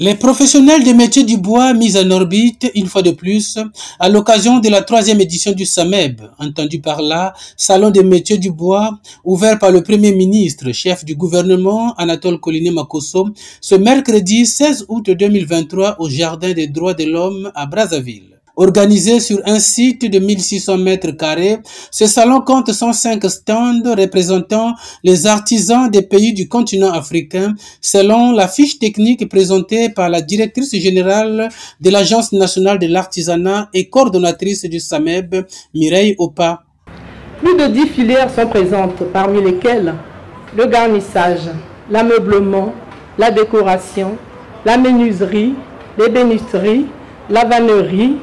Les professionnels des métiers du bois mis en orbite, une fois de plus, à l'occasion de la 3e édition du SAMEB, entendu par là, Salon des métiers du bois, ouvert par le Premier ministre, chef du gouvernement, Anatole Koliné Makosso, ce mercredi 16 août 2023 au Jardin des droits de l'homme à Brazzaville. Organisé sur un site de 1600 mètres carrés, ce salon compte 105 stands représentant les artisans des pays du continent africain, selon la fiche technique présentée par la directrice générale de l'Agence nationale de l'artisanat et coordonnatrice du SAMEB, Mireille Opa. Plus de 10 filières sont présentes, parmi lesquelles le garnissage, l'ameublement, la décoration, la menuiserie, l'ébénisterie, la vannerie,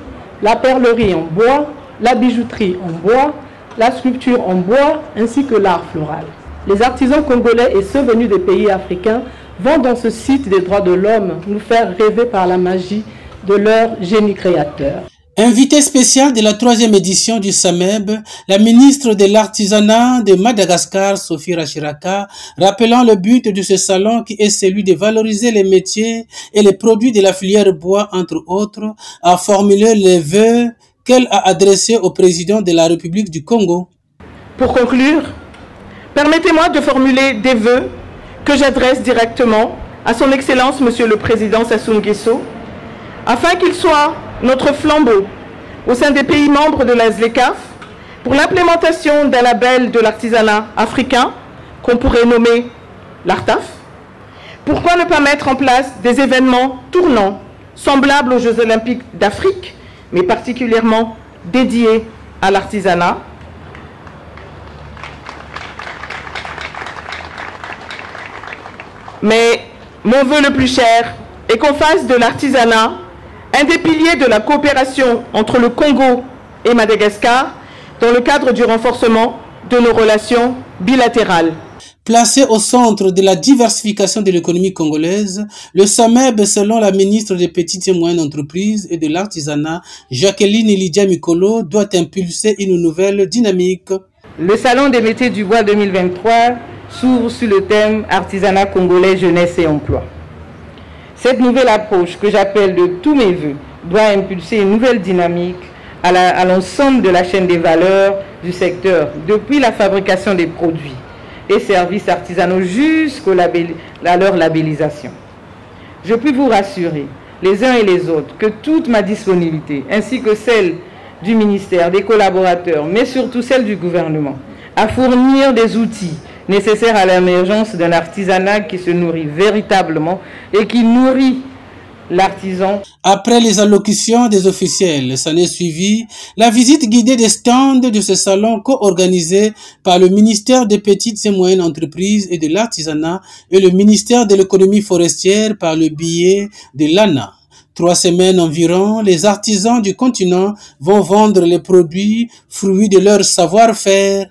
la perlerie en bois, la bijouterie en bois, la sculpture en bois, ainsi que l'art floral. Les artisans congolais et ceux venus des pays africains vont dans ce site des droits de l'homme nous faire rêver par la magie de leur génie créateur. Invité spécial de la 3e édition du SAMEB, la ministre de l'Artisanat de Madagascar, Sophie Rachiraka, rappelant le but de ce salon qui est celui de valoriser les métiers et les produits de la filière bois, entre autres, a formulé les vœux qu'elle a adressés au président de la République du Congo. Pour conclure, permettez-moi de formuler des vœux que j'adresse directement à son Excellence Monsieur le Président Sassou Nguesso, afin qu'il soit notre flambeau au sein des pays membres de la ZLECAf pour l'implémentation d'un label de l'artisanat africain qu'on pourrait nommer l'ARTAF. Pourquoi ne pas mettre en place des événements tournants semblables aux Jeux Olympiques d'Afrique, mais particulièrement dédiés à l'artisanat? Mais mon vœu le plus cher est qu'on fasse de l'artisanat un des piliers de la coopération entre le Congo et Madagascar dans le cadre du renforcement de nos relations bilatérales. Placé au centre de la diversification de l'économie congolaise, le SAMEB, selon la ministre des Petites et Moyennes Entreprises et de l'Artisanat, Jacqueline Lydia Mikolo, doit impulser une nouvelle dynamique. Le Salon des métiers du bois 2023 s'ouvre sur le thème Artisanat congolais, jeunesse et emploi. Cette nouvelle approche, que j'appelle de tous mes voeux, doit impulser une nouvelle dynamique à l'ensemble de la chaîne des valeurs du secteur, depuis la fabrication des produits et services artisanaux jusqu'à leur labellisation. Je puis vous rassurer, les uns et les autres, que toute ma disponibilité, ainsi que celle du ministère, des collaborateurs, mais surtout celle du gouvernement, à fournir des outils nécessaire à l'émergence d'un artisanat qui se nourrit véritablement et qui nourrit l'artisan. Après les allocutions des officiels, s'en est suivi la visite guidée des stands de ce salon co-organisé par le ministère des Petites et Moyennes Entreprises et de l'Artisanat et le ministère de l'Économie forestière par le biais de l'ANA. 3 semaines environ, les artisans du continent vont vendre les produits fruits de leur savoir-faire.